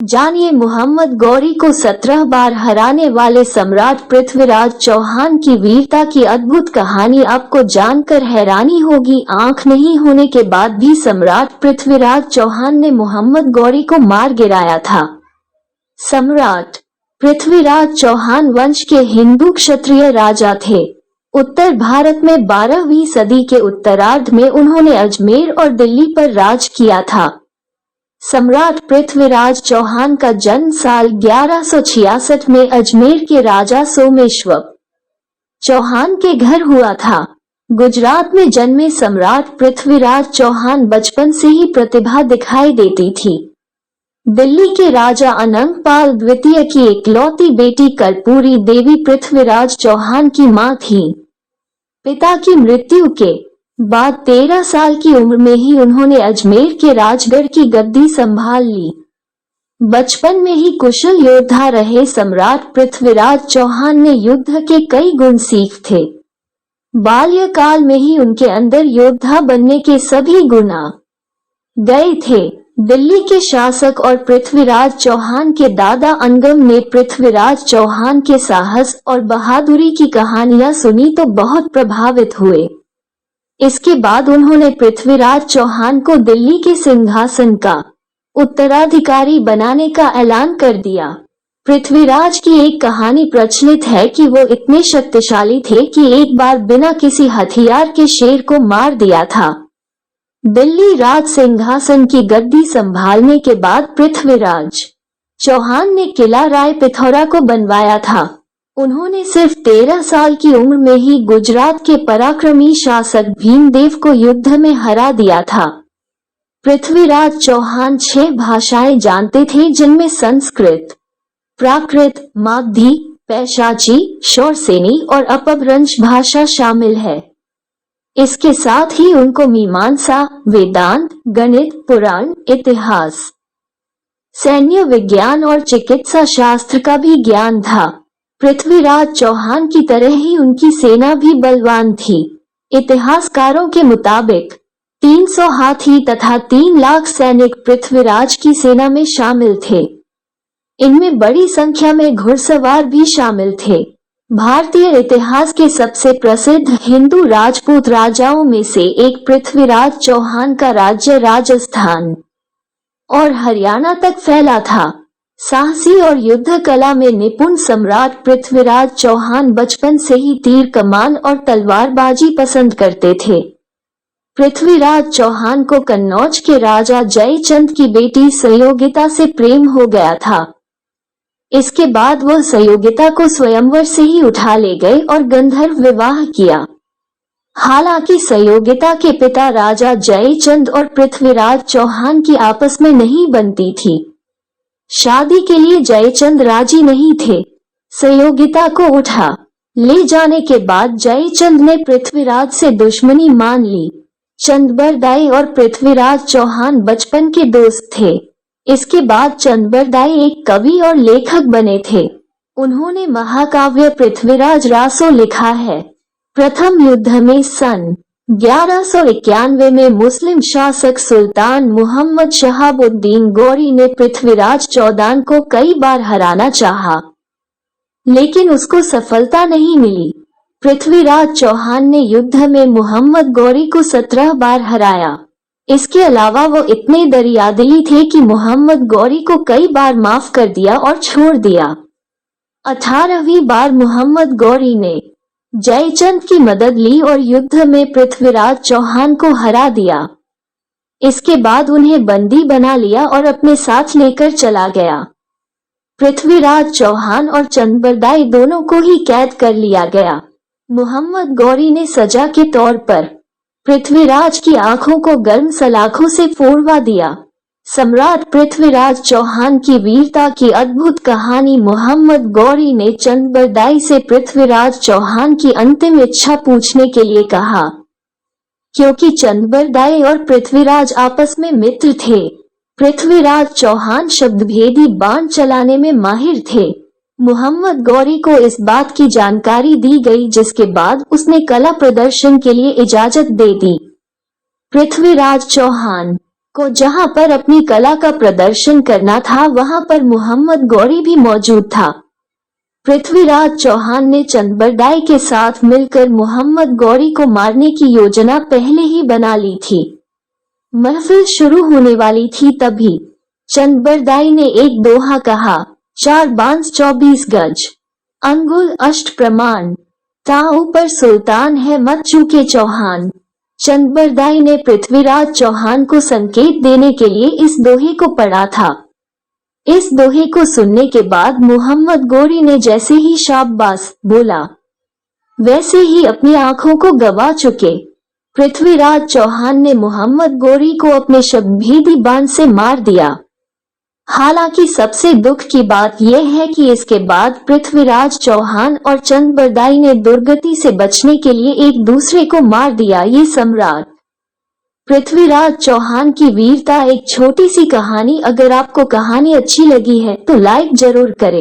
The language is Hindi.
जानिए मोहम्मद गौरी को 17 बार हराने वाले सम्राट पृथ्वीराज चौहान की वीरता की अद्भुत कहानी आपको जानकर हैरानी होगी। आंख नहीं होने के बाद भी सम्राट पृथ्वीराज चौहान ने मोहम्मद गौरी को मार गिराया था। सम्राट पृथ्वीराज चौहान वंश के हिंदू क्षत्रिय राजा थे। उत्तर भारत में 12वीं सदी के उत्तरार्ध में उन्होंने अजमेर और दिल्ली पर राज किया था। सम्राट पृथ्वीराज चौहान का जन्म साल 1166 में अजमेर के राजा सोमेश्वर चौहान के घर हुआ था। गुजरात में जन्मे सम्राट पृथ्वीराज चौहान बचपन से ही प्रतिभा दिखाई देती थी। दिल्ली के राजा अनंगपाल द्वितीय की इकलौती बेटी कर्पूरी देवी पृथ्वीराज चौहान की मां थी। पिता की मृत्यु के बाद 13 साल की उम्र में ही उन्होंने अजमेर के राजगढ़ की गद्दी संभाल ली। बचपन में ही कुशल योद्धा रहे सम्राट पृथ्वीराज चौहान ने युद्ध के कई गुण सीख थे। बाल्यकाल में ही उनके अंदर योद्धा बनने के सभी गुण आ गए थे। दिल्ली के शासक और पृथ्वीराज चौहान के दादा अंगम ने पृथ्वीराज चौहान के साहस और बहादुरी की कहानियां सुनी तो बहुत प्रभावित हुए। इसके बाद उन्होंने पृथ्वीराज चौहान को दिल्ली के सिंहासन का उत्तराधिकारी बनाने का ऐलान कर दिया। पृथ्वीराज की एक कहानी प्रचलित है कि वो इतने शक्तिशाली थे कि एक बार बिना किसी हथियार के शेर को मार दिया था। दिल्ली राज सिंहासन की गद्दी संभालने के बाद पृथ्वीराज चौहान ने किला राय पिथौरा को बनवाया था। उन्होंने सिर्फ 13 साल की उम्र में ही गुजरात के पराक्रमी शासक भीमदेव को युद्ध में हरा दिया था। पृथ्वीराज चौहान 6 भाषाएं जानते थे, जिनमें संस्कृत, प्राकृत, मागधी, पैशाची, शौरसेनी और अपभ्रंश भाषा शामिल है। इसके साथ ही उनको मीमांसा, वेदांत, गणित, पुराण, इतिहास, सैन्य विज्ञान और चिकित्सा शास्त्र का भी ज्ञान था। पृथ्वीराज चौहान की तरह ही उनकी सेना भी बलवान थी। इतिहासकारों के मुताबिक 300 हाथी तथा 3 लाख सैनिक पृथ्वीराज की सेना में शामिल थे। इनमें बड़ी संख्या में घुड़सवार भी शामिल थे। भारतीय इतिहास के सबसे प्रसिद्ध हिंदू राजपूत राजाओं में से एक पृथ्वीराज चौहान का राज्य राजस्थान और हरियाणा तक फैला था। साहसी और युद्ध कला में निपुण सम्राट पृथ्वीराज चौहान बचपन से ही तीर कमान और तलवारबाजी पसंद करते थे। पृथ्वीराज चौहान को कन्नौज के राजा जयचंद की बेटी संयोगिता से प्रेम हो गया था। इसके बाद वह संयोगिता को स्वयंवर से ही उठा ले गए और गंधर्व विवाह किया। हालांकि संयोगिता के पिता राजा जयचंद और पृथ्वीराज चौहान की आपस में नहीं बनती थी। शादी के लिए जयचंद राजी नहीं थे। संयोगिता को उठा ले जाने के बाद जयचंद ने पृथ्वीराज से दुश्मनी मान ली। चंदबरदाई और पृथ्वीराज चौहान बचपन के दोस्त थे। इसके बाद चंदबरदाई एक कवि और लेखक बने थे। उन्होंने महाकाव्य पृथ्वीराज रासो लिखा है। प्रथम युद्ध में सन 1191 में मुस्लिम शासक सुल्तान मोहम्मद शहाबुद्दीन गौरी ने पृथ्वीराज चौहान को कई बार हराना चाहा, लेकिन उसको सफलता नहीं मिली। पृथ्वीराज चौहान ने युद्ध में मोहम्मद गौरी को 17 बार हराया। इसके अलावा वो इतने दरियादिली थे कि मोहम्मद गौरी को कई बार माफ कर दिया और छोड़ दिया। 18वीं बार मोहम्मद गौरी ने जयचंद की मदद ली और युद्ध में पृथ्वीराज चौहान को हरा दिया। इसके बाद उन्हें बंदी बना लिया और अपने साथ लेकर चला गया। पृथ्वीराज चौहान और चंदबरदाई दोनों को ही कैद कर लिया गया। मोहम्मद गौरी ने सजा के तौर पर पृथ्वीराज की आंखों को गर्म सलाखों से फोड़वा दिया। सम्राट पृथ्वीराज चौहान की वीरता की अद्भुत कहानी। मोहम्मद गौरी ने चंदबरदाई से पृथ्वीराज चौहान की अंतिम इच्छा पूछने के लिए कहा, क्योंकि चंदबरदाई और पृथ्वीराज आपस में मित्र थे। पृथ्वीराज चौहान शब्दभेदी बाण चलाने में माहिर थे। मोहम्मद गौरी को इस बात की जानकारी दी गई, जिसके बाद उसने कला प्रदर्शन के लिए इजाजत दे दी। पृथ्वीराज चौहान को जहां पर अपनी कला का प्रदर्शन करना था वहां पर मोहम्मद गौरी भी मौजूद था। पृथ्वीराज चौहान ने चंदबरदाई के साथ मिलकर मोहम्मद गौरी को मारने की योजना पहले ही बना ली थी। महफिल शुरू होने वाली थी तभी चंदबरदाई ने एक दोहा कहा, 4 बांस 24 गज, अंगुल अष्ट प्रमाण, ता ऊपर सुल्तान है मत चूके चौहान। चंदबरदाई ने पृथ्वीराज चौहान को संकेत देने के लिए इस दोहे को पढ़ा था। इस दोहे को सुनने के बाद मोहम्मद गौरी ने जैसे ही शाबाश बोला, वैसे ही अपनी आंखों को गवा चुके पृथ्वीराज चौहान ने मोहम्मद गौरी को अपने शबभेदी बाण से मार दिया। हालांकि सबसे दुख की बात यह है कि इसके बाद पृथ्वीराज चौहान और चंदबरदाई ने दुर्गति से बचने के लिए एक दूसरे को मार दिया। ये सम्राट पृथ्वीराज चौहान की वीरता एक छोटी सी कहानी। अगर आपको कहानी अच्छी लगी है तो लाइक जरूर करें।